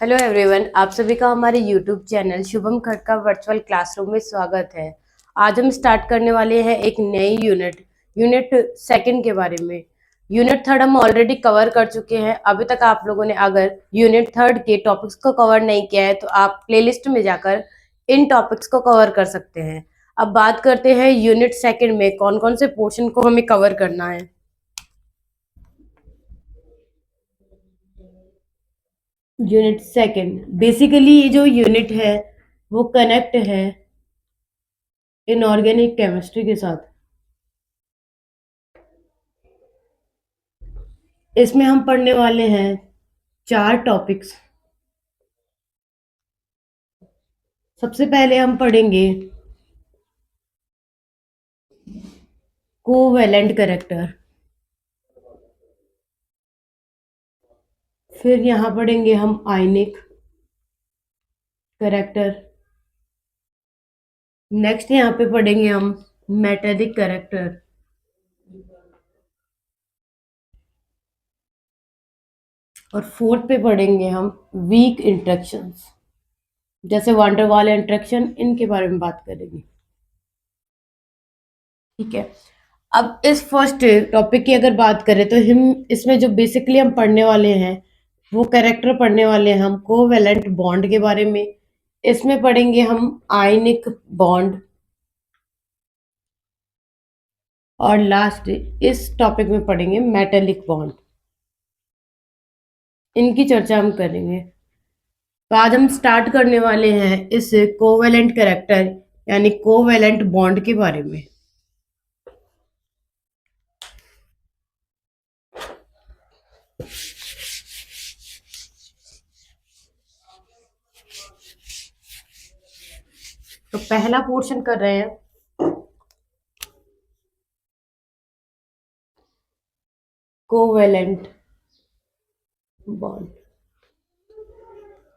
Hello everyone, आप सभी का हमारे यूट्यूब चैनल शुभम खटका वर्चुअल क्लासरूम में स्वागत है। आज हम स्टार्ट करने वाले हैं एक नई यूनिट सेकंड के बारे में। यूनिट थर्ड हम ऑलरेडी कवर कर चुके हैं। अभी तक आप लोगों ने अगर यूनिट थर्ड के टॉपिक्स को कवर नहीं किया है तो आप प्लेलिस्ट में जाकर इन टॉपिक्स को कवर कर सकते हैं। अब बात करते हैं यूनिट सेकंड में कौन कौन से पोर्शन को हमें कवर करना है। यूनिट सेकंड बेसिकली ये जो यूनिट है वो कनेक्ट है इनऑर्गेनिक केमिस्ट्री के साथ। इसमें हम पढ़ने वाले हैं 4 टॉपिक्स। सबसे पहले हम पढ़ेंगे कोवेलेंट कैरेक्टर, फिर यहाँ पढ़ेंगे हम आयनिक कैरेक्टर, नेक्स्ट यहाँ पे पढ़ेंगे हम मेटेलिक कैरेक्टर, और फोर्थ पे पढ़ेंगे हम वीक इंटरेक्शंस जैसे वांडर वाल इंटरेक्शन, इनके बारे में बात करेंगे। ठीक है, अब इस फर्स्ट टॉपिक की अगर बात करें तो हम इसमें जो बेसिकली हम पढ़ने वाले हैं वो कैरेक्टर पढ़ने वाले हैं हम कोवेलेंट बॉन्ड के बारे में। इसमें पढ़ेंगे हम आयनिक बॉन्ड, और लास्ट इस टॉपिक में पढ़ेंगे मेटेलिक बॉन्ड। इनकी चर्चा हम करेंगे। तो आज हम स्टार्ट करने वाले हैं इस कोवेलेंट कैरेक्टर यानी कोवेलेंट बॉन्ड के बारे में। तो पहला पोर्शन कर रहे हैं कोवेलेंट बॉन्ड।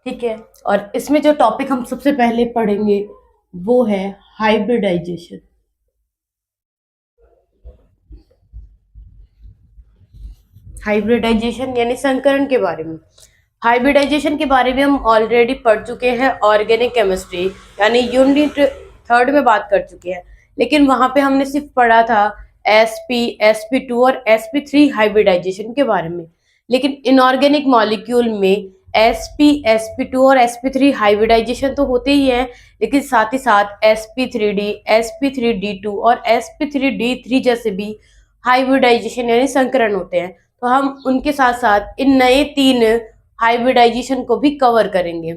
ठीक है, और इसमें जो टॉपिक हम सबसे पहले पढ़ेंगे वो है हाइब्रिडाइजेशन। हाइब्रिडाइजेशन यानी संकरण के बारे में। हाइब्रिडाइजेशन के बारे में हम ऑलरेडी पढ़ चुके हैं ऑर्गेनिक केमिस्ट्री यानी यूनिट थर्ड में बात कर चुके हैं, लेकिन वहां पे हमने सिर्फ पढ़ा था sp2 और sp3 हाइब्रिडाइजेशन के बारे में। लेकिन इनऑर्गेनिक मॉलिक्यूल में sp2 और sp3 हाइब्रिडाइजेशन तो होते ही है, लेकिन साथ ही साथ sp3d sp3d2 और sp3d3 जैसे भी हाइब्रिडाइजेशन यानी संकरण होते हैं। तो हम उनके साथ साथ इन नए 3 हाइब्रिडाइजेशन को भी कवर करेंगे।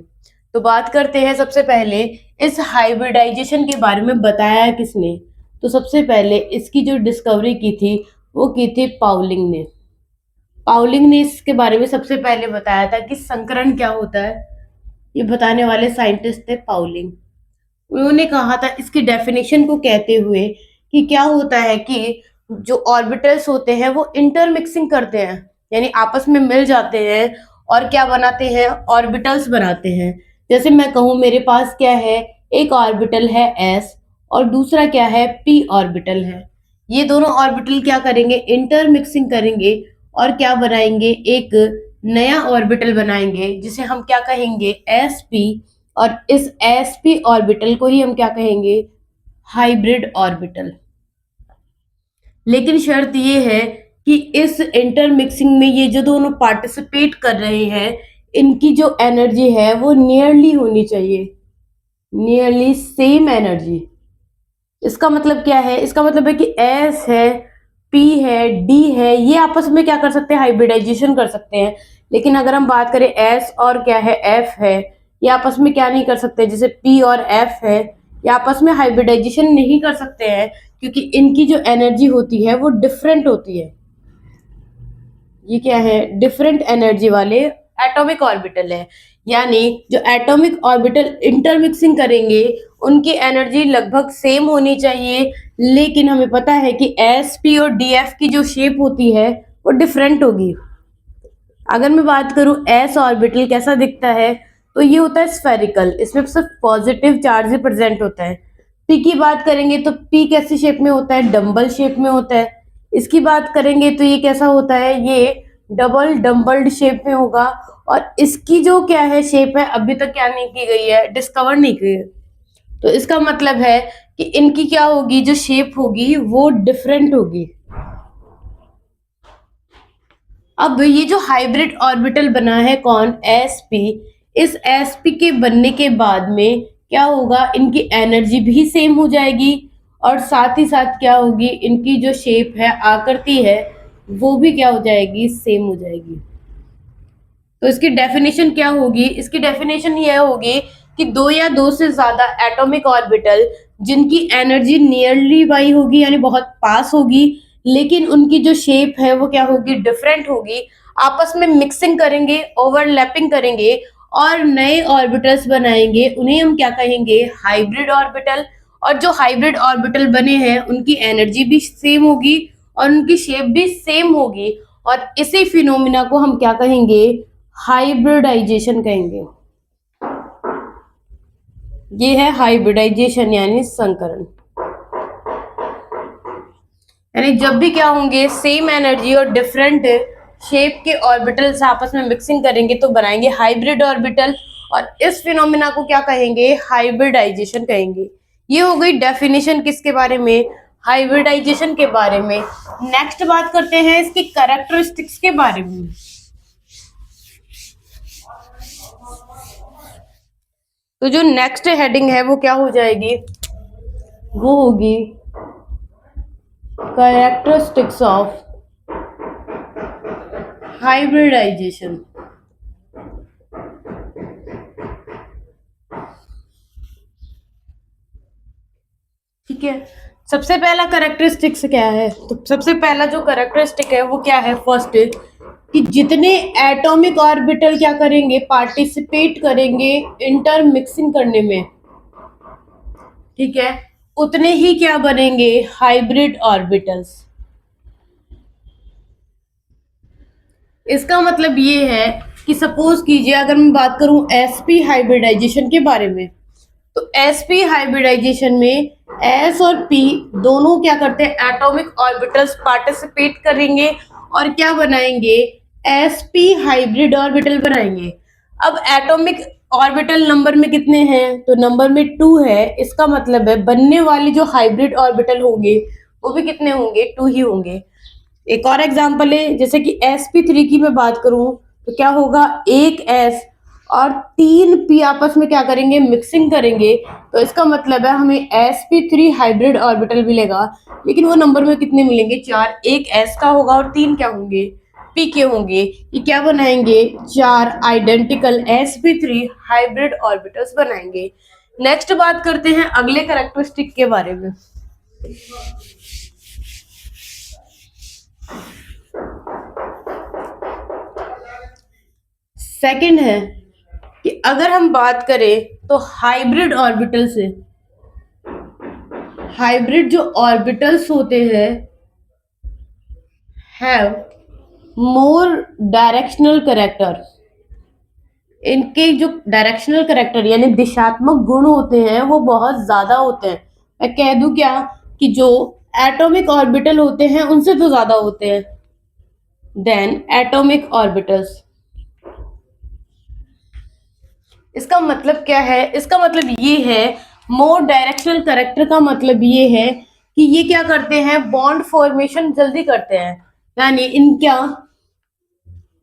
तो बात करते हैं सबसे पहले इस हाइब्रिडाइजेशन के बारे में बताया किसने। तो सबसे पहले इसकी जो डिस्कवरी की थी वो की थी पाउलिंग ने। पाउलिंग ने इसके बारे में सबसे पहले बताया था कि संकरण क्या होता है। ये बताने वाले साइंटिस्ट थे पाउलिंग। उन्होंने कहा था इसकी डेफिनेशन को कहते हुए कि क्या होता है कि जो ऑर्बिटल्स होते हैं वो इंटरमिक्सिंग करते हैं यानी आपस में मिल जाते हैं और क्या बनाते हैं, ऑर्बिटल्स बनाते हैं। जैसे मैं कहूँ मेरे पास क्या है, एक ऑर्बिटल है s और दूसरा क्या है p ऑर्बिटल है। ये दोनों ऑर्बिटल क्या करेंगे, इंटरमिक्सिंग करेंगे और क्या बनाएंगे, एक नया ऑर्बिटल बनाएंगे जिसे हम क्या कहेंगे sp, और इस sp ऑर्बिटल को ही हम क्या कहेंगे, हाइब्रिड ऑर्बिटल। लेकिन शर्त ये है कि इस इंटरमिक्सिंग में ये जो दोनों पार्टिसिपेट कर रहे हैं इनकी जो एनर्जी है वो नियरली होनी चाहिए, नियरली सेम एनर्जी। इसका मतलब क्या है, इसका मतलब है कि S है, P है, D है, ये आपस में क्या कर सकते हैं, हाइब्रिडाइजेशन कर सकते हैं। लेकिन अगर हम बात करें S और क्या है F है, ये आपस में क्या नहीं कर सकते, जैसे P और F है ये आपस में हाइब्रिडाइजेशन नहीं कर सकते हैं क्योंकि इनकी जो एनर्जी होती है वो डिफरेंट होती है। ये क्या है, डिफरेंट एनर्जी वाले एटॉमिक ऑर्बिटल है। यानी जो एटॉमिक ऑर्बिटल इंटरमिक्सिंग करेंगे उनकी एनर्जी लगभग सेम होनी चाहिए, लेकिन हमें पता है कि sp और df की जो शेप होती है वो डिफरेंट होगी। अगर मैं बात करूं s ऑर्बिटल कैसा दिखता है, तो ये होता है स्फेरिकल, इसमें सिर्फ पॉजिटिव चार्ज ही प्रेजेंट होता है। p की बात करेंगे तो p कैसी शेप में होता है, डम्बल शेप में होता है। इसकी बात करेंगे तो ये कैसा होता है, ये डबल डम्बल्ड शेप में होगा, और इसकी जो क्या है शेप है अभी तक क्या नहीं की गई है, डिस्कवर नहीं की है। तो इसका मतलब है कि इनकी क्या होगी, जो शेप होगी वो डिफरेंट होगी। अब ये जो हाइब्रिड ऑर्बिटल बना है कौन, एसपी, इस एसपी के बनने के बाद में क्या होगा, इनकी एनर्जी भी सेम हो जाएगी, और साथ ही साथ क्या होगी, इनकी जो शेप है, आकृति है, वो भी क्या हो जाएगी, सेम हो जाएगी। तो इसकी डेफिनेशन क्या होगी, इसकी डेफिनेशन यह होगी कि दो या दो से ज्यादा एटॉमिक ऑर्बिटल जिनकी एनर्जी नियरली बाई होगी, यानी बहुत पास होगी, लेकिन उनकी जो शेप है वो क्या होगी, डिफरेंट होगी, आपस में मिक्सिंग करेंगे, ओवरलैपिंग करेंगे और नए ऑर्बिटल्स बनाएंगे, उन्हें हम क्या कहेंगे, हाइब्रिड ऑर्बिटल। और जो हाइब्रिड ऑर्बिटल बने हैं उनकी एनर्जी भी सेम होगी और उनकी शेप भी सेम होगी, और इसी फिनोमिना को हम क्या कहेंगे, हाइब्रिडाइजेशन कहेंगे। ये है हाइब्रिडाइजेशन यानी संकरण। यानी जब भी क्या होंगे, सेम एनर्जी और डिफरेंट शेप के ऑर्बिटल्स आपस में मिक्सिंग करेंगे तो बनाएंगे हाइब्रिड ऑर्बिटल, और इस फिनोमिना को क्या कहेंगे, हाइब्रिडाइजेशन कहेंगे। ये हो गई डेफिनेशन किसके बारे में, हाइब्रिडाइजेशन के बारे में। नेक्स्ट बात करते हैं इसकी कैरेक्टरिस्टिक्स के बारे में। तो जो नेक्स्ट हेडिंग है वो क्या हो जाएगी, वो होगी कैरेक्टरिस्टिक्स ऑफ हाइब्रिडाइजेशन। ठीक है, सबसे पहला कैरेक्टरिस्टिक्स क्या है, तो सबसे पहला जो कैरेक्टरिस्टिक है वो क्या है, फर्स्ट, कि जितने एटॉमिक ऑर्बिटल क्या करेंगे, पार्टिसिपेट करेंगे इंटरमिक्सिंग करने में, ठीक है, उतने ही क्या बनेंगे, हाइब्रिड ऑर्बिटल्स। इसका मतलब ये है कि सपोज कीजिए अगर मैं बात करूं एसपी हाइब्रिडाइजेशन के बारे में, तो एसपी हाइब्रिडाइजेशन में एस और पी दोनों क्या करते हैं, एटॉमिक ऑर्बिटल्स पार्टिसिपेट करेंगे और क्या बनाएंगे, एसपी हाइब्रिड ऑर्बिटल बनाएंगे। अब एटॉमिक ऑर्बिटल नंबर में कितने हैं, तो नंबर में 2 है, इसका मतलब है बनने वाली जो हाइब्रिड ऑर्बिटल होंगे वो भी कितने होंगे, 2 ही होंगे। एक और एग्जांपल है, जैसे कि sp3 की मैं बात करूं तो क्या होगा, एक s और 3 p आपस में क्या करेंगे, मिक्सिंग करेंगे, तो इसका मतलब है हमें sp3 हाइब्रिड ऑर्बिटल मिलेगा, लेकिन वो नंबर में कितने मिलेंगे, 4, एक s का होगा और 3 क्या होंगे, p के होंगे। ये क्या बनाएंगे, 4 आइडेंटिकल sp3 हाइब्रिड ऑर्बिटल्स बनाएंगे। नेक्स्ट बात करते हैं अगले कैरेक्टरिस्टिक के बारे में। सेकंड है कि अगर हम बात करें तो हाइब्रिड ऑर्बिटल से, हाइब्रिड जो ऑर्बिटल्स होते हैं हैव मोर डायरेक्शनल कैरेक्टर, इनके जो डायरेक्शनल कैरेक्टर यानी दिशात्मक गुण होते हैं वो बहुत ज्यादा होते हैं। मैं कह दूं क्या, कि जो एटॉमिक ऑर्बिटल होते हैं उनसे तो ज्यादा होते हैं देन एटॉमिक ऑर्बिटल्स। इसका मतलब क्या है, इसका मतलब ये है, मोर डायरेक्शनल कैरेक्टर का मतलब ये है कि ये क्या करते हैं, बॉन्ड फॉर्मेशन जल्दी करते हैं। यानी इनका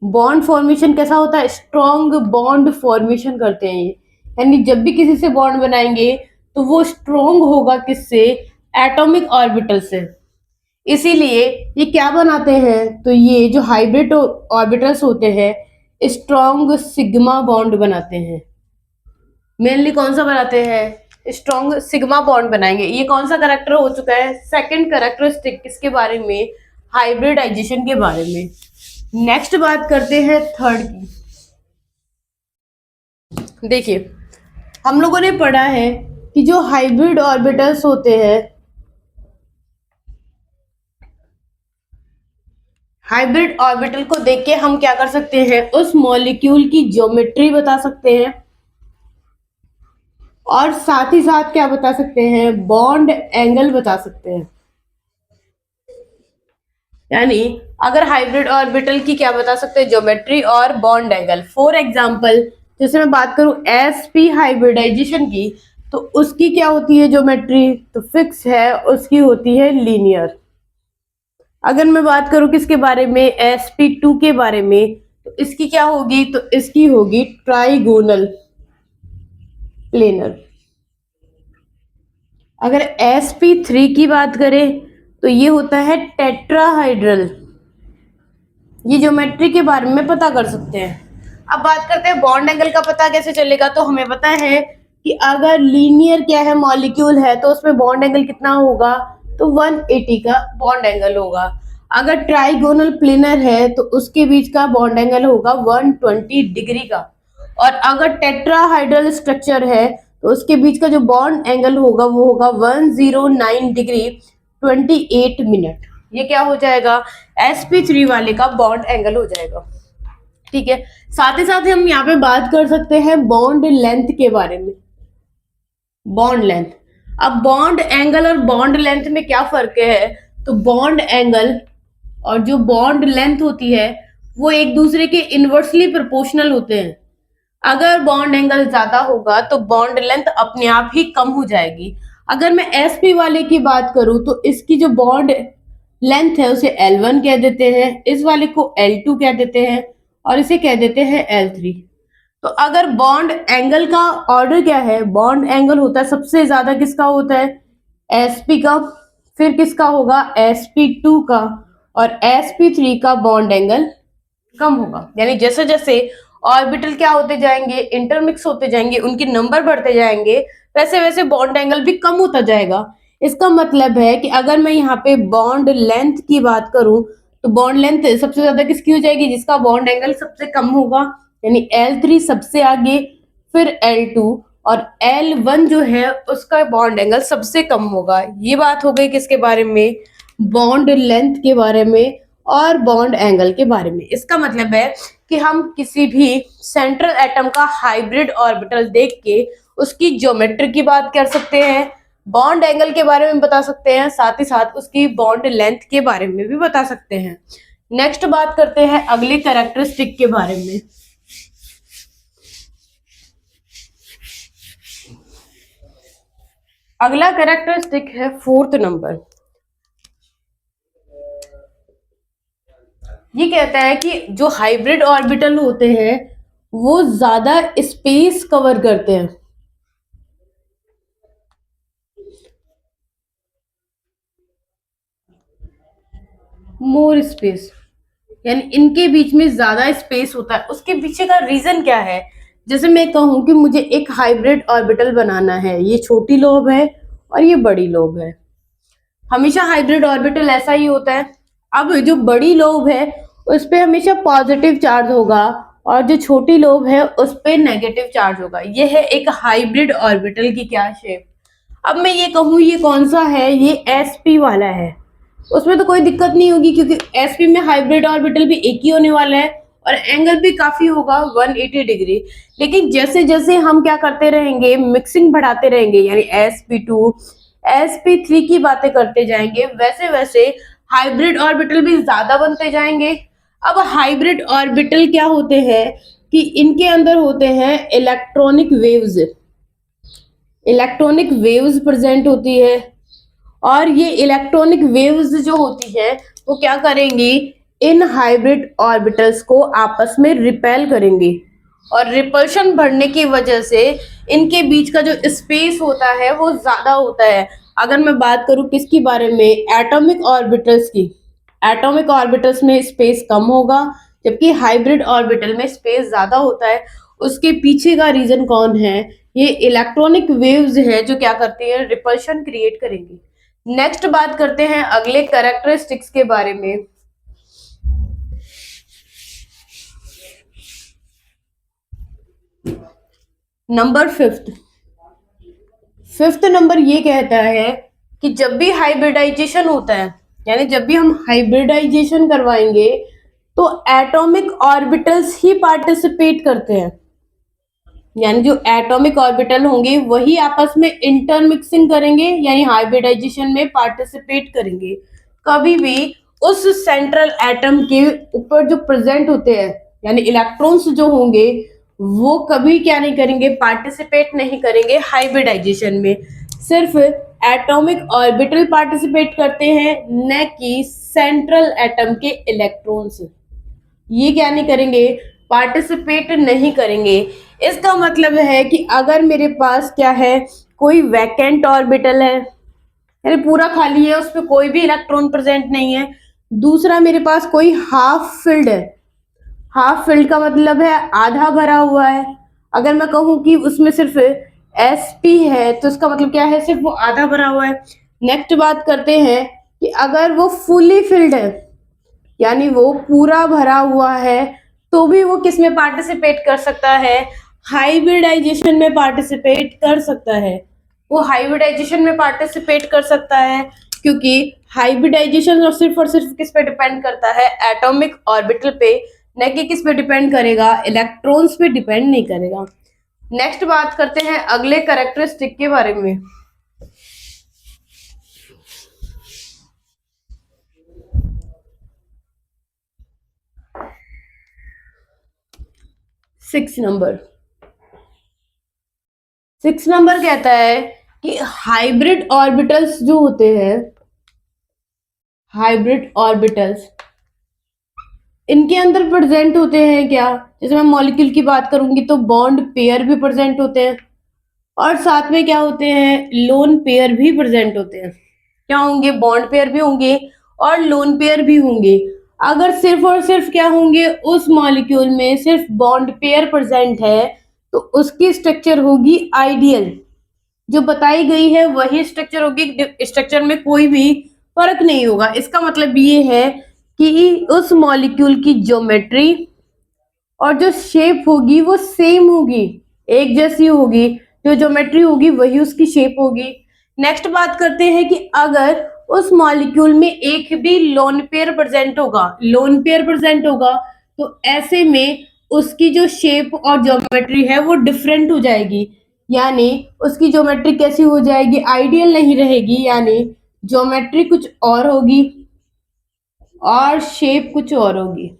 बॉन्ड फॉर्मेशन कैसा होता है, स्ट्रॉन्ग बॉन्ड फॉर्मेशन करते हैं ये। यानी जब भी किसी से बॉन्ड बनाएंगे तो वो स्ट्रॉन्ग होगा किससे, एटॉमिक ऑर्बिटल से। इसीलिए ये क्या बनाते हैं, तो ये जो हाइब्रिड ऑर्बिटल्स होते हैं स्ट्रॉन्ग सिग्मा बॉन्ड बनाते हैं। मेनली कौन सा बनाते हैं, स्ट्रॉन्ग सिग्मा बॉन्ड बनाएंगे। ये कौन सा करेक्टर हो चुका है, सेकंड कैरेक्टरिस्टिक किसके बारे में, हाइब्रिडाइजेशन के बारे में। नेक्स्ट बात करते हैं थर्ड की। देखिए हम लोगों ने पढ़ा है कि जो हाइब्रिड ऑर्बिटल्स होते हैं, हाइब्रिड ऑर्बिटल को देख के हम क्या कर सकते हैं, उस मॉलिक्यूल की ज्योमेट्री बता सकते हैं और साथ ही साथ क्या बता सकते हैं, बॉन्ड एंगल बता सकते हैं। यानी अगर हाइब्रिड ऑर्बिटल की क्या बता सकते हैं, ज्योमेट्री और बॉन्ड एंगल। फॉर एग्जांपल जैसे मैं बात करूं sp हाइब्रिडाइजेशन की, तो उसकी क्या होती है ज्योमेट्री, तो फिक्स है, उसकी होती है लीनियर। अगर मैं बात करूं किसके बारे में, sp2 के बारे में, तो इसकी क्या होगी, तो इसकी होगी ट्राइगोनल प्लेनर। अगर sp3 की बात करें तो ये होता है टेट्राहाइड्रल। ये ज्योमेट्री के बारे में पता कर सकते हैं। अब बात करते हैं बॉन्ड एंगल का पता कैसे चलेगा। तो हमें पता है कि अगर लीनियर क्या है, मॉलिक्यूल है, तो उसमें बॉन्ड एंगल कितना होगा, तो 180 का बॉन्ड एंगल होगा। अगर ट्राइगोनल प्लेनर है तो उसके बीच का बॉन्ड एंगल होगा 120 डिग्री का। और अगर टेट्राहाइड्रल स्ट्रक्चर है तो उसके बीच का जो बॉन्ड एंगल होगा वो होगा 109 डिग्री 28 मिनट। ये क्या हो जाएगा, sp3 वाले का बॉन्ड एंगल हो जाएगा। ठीक है, साथ ही साथ हम यहाँ पे बात कर सकते हैं बॉन्ड लेंथ के बारे में। बॉन्ड लेंथ, अब बॉन्ड एंगल और बॉन्ड लेंथ में क्या फर्क है, तो बॉन्ड एंगल और जो बॉन्ड लेंथ होती है वो एक दूसरे के इनवर्सली प्रोपोर्शनल होते हैं। अगर बॉन्ड एंगल ज्यादा होगा तो बॉन्ड लेंथ अपने आप ही कम हो जाएगी। अगर मैं sp वाले की बात करूं तो इसकी जो बॉन्ड लेंथ है उसे L1 कह देते हैं, इस वाले को L2 कह देते हैं और इसे कह देते हैं L3। तो अगर बॉन्ड एंगल का ऑर्डर क्या है, बॉन्ड एंगल होता है सबसे ज्यादा किसका होता है, sp का, फिर किसका होगा, sp2 का, और sp3 का बॉन्ड एंगल कम होगा। यानी जैसे जैसे ऑर्बिटल क्या होते जाएंगे, इंटरमिक्स होते जाएंगे, उनके नंबर बढ़ते जाएंगे, वैसे वैसे बॉन्ड एंगल भी कम होता जाएगा। इसका मतलब है कि अगर मैं यहाँ पे बॉन्ड लेंथ की बात करूं तो बॉन्ड लेंथ सबसे ज्यादा किसकी हो जाएगी, जिसका बॉन्ड एंगल सबसे कम होगा, यानी L3 सबसे आगे, फिर L2, और L1 जो है उसका बॉन्ड एंगल सबसे कम होगा। ये बात हो गई किसके बारे में, बॉन्ड लेंथ के बारे में और बॉन्ड एंगल के बारे में। इसका मतलब है कि हम किसी भी सेंट्रल एटम का हाइब्रिड ऑर्बिटल देख के उसकी ज्योमेट्री की बात कर सकते हैं, बॉन्ड एंगल के बारे में बता सकते हैं, साथ ही साथ उसकी बॉन्ड लेंथ के बारे में भी बता सकते हैं। नेक्स्ट बात करते हैं अगले कैरेक्टरिस्टिक के बारे में। अगला कैरेक्टरिस्टिक है 4th नंबर। ये कहता है कि जो हाइब्रिड ऑर्बिटल होते हैं वो ज्यादा स्पेस कवर करते हैं। मोर स्पेस, यानी इनके बीच में ज्यादा स्पेस होता है। उसके पीछे का रीजन क्या है, जैसे मैं कहूं कि मुझे एक हाइब्रिड ऑर्बिटल बनाना है, ये छोटी लोब है और ये बड़ी लोब है। हमेशा हाइब्रिड ऑर्बिटल ऐसा ही होता है। अब जो बड़ी लोब है उस पे हमेशा पॉजिटिव चार्ज होगा और जो छोटी लोब है उस पे नेगेटिव चार्ज होगा। ये है एक हाइब्रिड ऑर्बिटल की क्या शेप। अब मैं ये कहूँ ये कौन सा है, ये sp वाला है, उसमें तो कोई दिक्कत नहीं होगी क्योंकि sp में हाइब्रिड ऑर्बिटल भी एक ही होने वाला है और एंगल भी काफी होगा 180 डिग्री। लेकिन जैसे जैसे हम क्या करते रहेंगे, मिक्सिंग बढ़ाते रहेंगे, यानी sp2 sp3 की बातें करते जाएंगे, वैसे वैसे हाइब्रिड ऑर्बिटल भी ज्यादा बनते जाएंगे। अब हाइब्रिड ऑर्बिटल क्या होते हैं कि इनके अंदर होते हैं electronic waves, electronic waves present होती है और ये इलेक्ट्रॉनिक वेव्स जो होती है वो क्या करेंगी, इन हाइब्रिड ऑर्बिटल्स को आपस में रिपेल करेंगी और रिपल्शन बढ़ने की वजह से इनके बीच का जो स्पेस होता है वो ज्यादा होता है। अगर मैं बात करूं किसके बारे में, एटॉमिक ऑर्बिटल्स की, एटॉमिक ऑर्बिटल्स में स्पेस कम होगा जबकि हाइब्रिड ऑर्बिटल में स्पेस ज्यादा होता है। उसके पीछे का रीजन कौन है, ये इलेक्ट्रॉनिक वेव्स है जो क्या करती है, रिपल्शन क्रिएट करेंगी। नेक्स्ट बात करते हैं अगले कैरेक्टरिस्टिक्स के बारे में। नंबर 5th नंबर ये कहता है कि जब भी हाइब्रिडाइजेशन होता है, यानी जब भी हम हाइब्रिडाइजेशन करवाएंगे तो एटॉमिक ऑर्बिटल्स ही पार्टिसिपेट करते हैं, यानी जो एटॉमिक ऑर्बिटल होंगे वही आपस में इंटरमिक्सिंग करेंगे, यानी हाइब्रिडाइजेशन में पार्टिसिपेट करेंगे। कभी भी उस सेंट्रल एटम के ऊपर जो प्रेजेंट होते हैं, यानी इलेक्ट्रॉन्स जो होंगे, वो कभी क्या नहीं करेंगे, पार्टिसिपेट नहीं करेंगे हाइब्रिडाइजेशन में। सिर्फ एटॉमिक ऑर्बिटल पार्टिसिपेट करते हैं, न कि सेंट्रल एटम के इलेक्ट्रॉन्स। ये क्या नहीं करेंगे, पार्टिसिपेट नहीं करेंगे। इसका मतलब है कि अगर मेरे पास क्या है, कोई वैकेंट ऑर्बिटल है, यानी पूरा खाली है, उस पर कोई भी इलेक्ट्रॉन प्रेजेंट नहीं है। दूसरा मेरे पास कोई हाफ फिल्ड है, हाफ फिल्ड का मतलब है आधा भरा हुआ है। अगर मैं कहूँ कि उसमें सिर्फ sp है तो इसका मतलब क्या है, सिर्फ वो आधा भरा हुआ है। नेक्स्ट बात करते हैं कि अगर वो फुली फिल्ड है, यानी वो पूरा भरा हुआ है, तो भी वो किस में पार्टिसिपेट कर सकता है, हाइब्रिडाइजेशन में पार्टिसिपेट कर सकता है। वो हाइब्रिडाइजेशन में पार्टिसिपेट कर सकता है क्योंकि हाइब्रिडाइजेशन और सिर्फ किस पे डिपेंड करता है, एटॉमिक ऑर्बिटल पे, न कि किस पे डिपेंड करेगा, इलेक्ट्रॉन्स पे डिपेंड नहीं करेगा। नेक्स्ट बात करते हैं अगले कैरेक्टरिस्टिक के बारे में। सिक्स नंबर कहता है कि हाइब्रिड ऑर्बिटल्स जो होते हैं, हाइब्रिड ऑर्बिटल्स इनके अंदर प्रेजेंट होते हैं क्या, जैसे मैं मॉलिक्यूल की बात करूंगी तो बॉन्ड पेयर भी प्रेजेंट होते हैं, और साथ में क्या होते हैं, लोन पेयर भी प्रेजेंट होते हैं। क्या होंगे, बॉन्ड पेयर भी होंगे और लोन पेयर भी होंगे। अगर सिर्फ और सिर्फ क्या होंगे, उस मॉलिक्यूल में सिर्फ बॉन्ड पेयर प्रेजेंट है तो उसकी स्ट्रक्चर होगी आइडियल, जो बताई गई है वही स्ट्रक्चर होगी, स्ट्रक्चर में कोई भी फर्क नहीं होगा। इसका मतलब ये है कि उस मॉलिक्यूल की ज्योमेट्री और जो शेप होगी वो सेम होगी, एक जैसी होगी, जो ज्योमेट्री होगी वही उसकी शेप होगी। नेक्स्ट बात करते हैं कि अगर उस मॉलिक्यूल में एक भी लोन पेयर प्रेजेंट होगा, तो ऐसे में उसकी जो शेप और ज्योमेट्री है वो डिफरेंट हो जाएगी, यानी उसकी ज्योमेट्री कैसी हो जाएगी, आइडियल नहीं रहेगी, यानी ज्योमेट्री कुछ और होगी और शेप कुछ और होगी।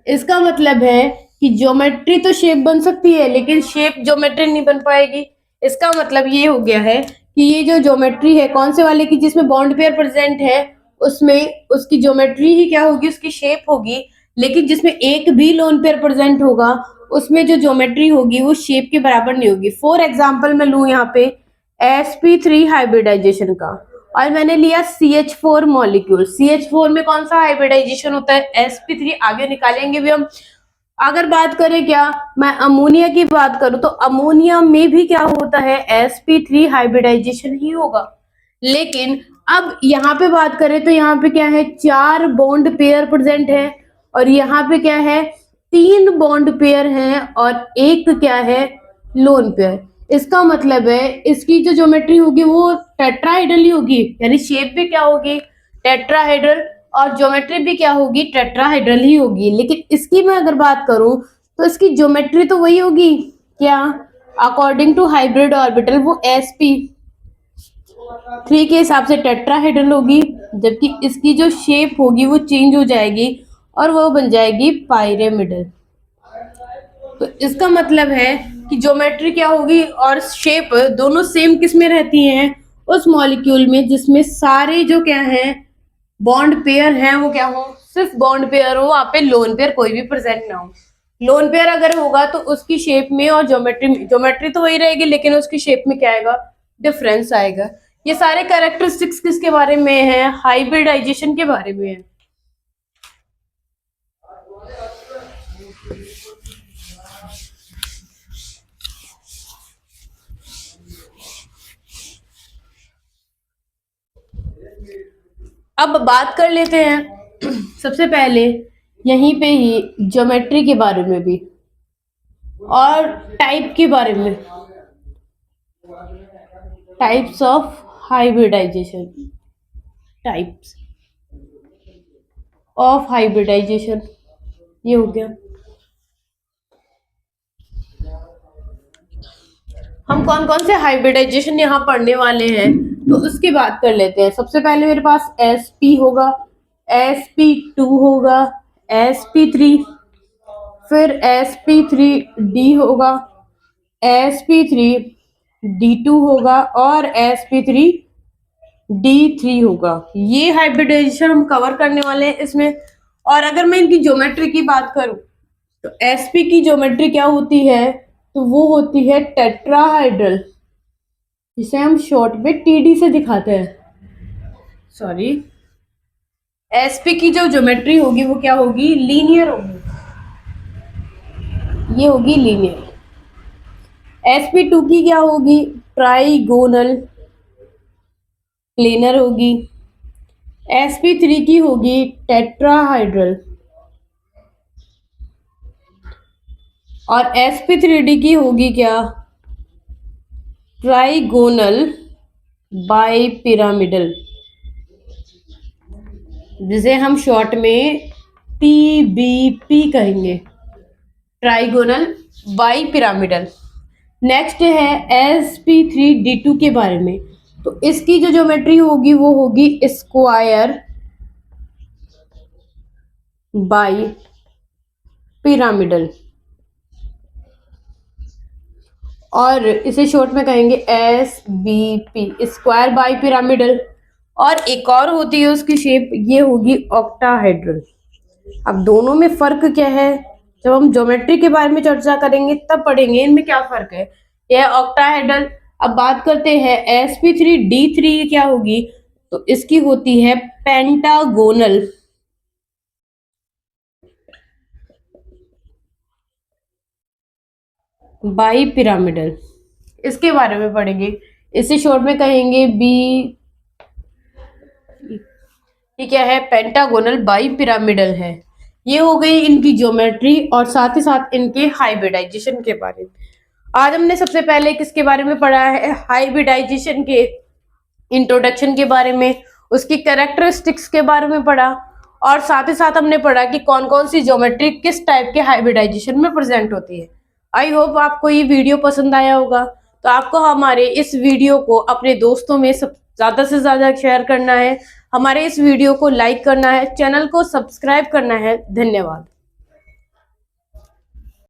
इसका मतलब है कि ज्योमेट्री तो शेप बन सकती है लेकिन शेप ज्योमेट्री नहीं बन पाएगी। इसका मतलब ये हो गया है कि ये जो ज्योमेट्री है कौन से वाले की, जिसमें बॉन्ड पेयर प्रेजेंट है, उसमें उसकी ज्योमेट्री ही क्या होगी, उसकी शेप होगी। लेकिन जिसमें एक भी लोन पेयर प्रेजेंट होगा उसमें जो ज्योमेट्री होगी वो शेप के बराबर नहीं होगी। फॉर एग्जाम्पल मैं लूँ यहाँ पे sp3 हाइब्रिडाइजेशन का, और मैंने लिया CH4 मॉलिक्यूल। CH4 में कौन सा हाइब्रिडाइजेशन होता है, sp3, आगे निकालेंगे भी हम। अगर बात करें क्या, मैं अमोनिया की बात करूं तो अमोनिया में भी क्या होता है, sp3 हाइब्रिडाइजेशन ही होगा। लेकिन अब यहाँ पे बात करें तो यहाँ पे क्या है, 4 बॉन्ड पेयर प्रेजेंट है, और यहाँ पे क्या है, 3 बॉन्ड पेयर हैं और एक क्या है, लोन पेयर। इसका मतलब है इसकी जो ज्योमेट्री होगी वो टेट्राहेड्रल ही होगी, यानी शेप भी क्या होगी, टेट्राहेड्रल, और ज्योमेट्री भी क्या होगी, टेट्राहेड्रल ही होगी। लेकिन इसकी मैं अगर बात करूं तो इसकी ज्योमेट्री तो वही होगी क्या, अकॉर्डिंग टू हाइब्रिड ऑर्बिटल वो sp3 के हिसाब से टेट्राहेड्रल होगी, जबकि इसकी जो शेप होगी वो चेंज हो जाएगी और वो बन जाएगी पायरेमिडल। तो इसका मतलब है कि ज्योमेट्री क्या होगी और शेप दोनों सेम किस में रहती हैं, उस मॉलिक्यूल में जिसमें सारे जो क्या है बॉन्ड पेयर हैं वो क्या हो, सिर्फ बॉन्ड पेयर हो, वहां पे लोन पेयर कोई भी प्रेजेंट ना हो। लोन पेयर अगर होगा तो उसकी शेप में और ज्योमेट्री तो वही रहेगी लेकिन उसकी शेप में क्या आएगा, डिफरेंस आएगा। ये सारे कैरेक्टरिस्टिक्स किसके बारे में है, हाइब्रिडाइजेशन के बारे में है। अब बात कर लेते हैं सबसे पहले यहीं पे ही ज्योमेट्री के बारे में भी और टाइप के बारे में, types of hybridization, types of hybridization, ये हो गया। हम कौन कौन से हाइब्रिडाइजेशन यहाँ पढ़ने वाले हैं तो उसकी बात कर लेते हैं। सबसे पहले मेरे पास sp होगा, sp2 होगा, sp3, फिर sp3d होगा, sp3d2 होगा और sp3d3 होगा। ये हाइब्रिडाइजेशन हम कवर करने वाले हैं इसमें। और अगर मैं इनकी ज्योमेट्री की बात करूं तो sp की ज्योमेट्री क्या होती है, तो वो होती है टेट्राहाइड्रल, जिसे हम शॉर्ट में TD से दिखाते हैं। सॉरी, sp की जो ज्योमेट्री होगी वो क्या होगी, लीनियर होगी, ये होगी लीनियर। sp2 की क्या होगी, ट्राइगोनल प्लेनर होगी। sp3 की होगी टेट्राहाइड्रल और sp3d की होगी क्या, ट्राइगोनल बाइपिरामिडल, जिसे हम शॉर्ट में TBP कहेंगे, ट्राइगोनल बाइपिरामिडल। नेक्स्ट है sp3d2 के बारे में। तो इसकी जो ज्योमेट्री होगी वो होगी स्क्वायर बाई पिरामिडल, और इसे शॉर्ट में कहेंगे SBP, स्क्वायर बाई पिरामिडल। और एक और होती है उसकी शेप, ये होगी ऑक्टाहेड्रल। अब दोनों में फर्क क्या है, जब हम ज्योमेट्री के बारे में चर्चा करेंगे तब पढ़ेंगे इनमें क्या फर्क है। यह ऑक्टाहेड्रल। अब बात करते हैं sp3d3 क्या होगी, तो इसकी होती है पेंटागोनल बाई पिरामिडल, इसके बारे में पढ़ेंगे। इसे शॉर्ट में कहेंगे B। ये क्या है, पेंटागोनल बाई पिरामिडल है। ये हो गई इनकी ज्योमेट्री और साथ ही साथ इनके हाइब्रिडाइजेशन के बारे में। आज हमने सबसे पहले किसके बारे में पढ़ा है, हाइब्रिडाइजेशन के इंट्रोडक्शन के बारे में, उसकी कैरेक्टरिस्टिक्स के बारे में पढ़ा, और साथ ही साथ हमने पढ़ा कि कौन कौन सी ज्योमेट्री किस टाइप के हाइब्रिडाइजेशन में प्रेजेंट होती है। आई होप आपको ये वीडियो पसंद आया होगा। तो आपको हमारे इस वीडियो को अपने दोस्तों में सब ज्यादा से ज्यादा शेयर करना है, हमारे इस वीडियो को लाइक करना है, चैनल को सब्सक्राइब करना है। धन्यवाद।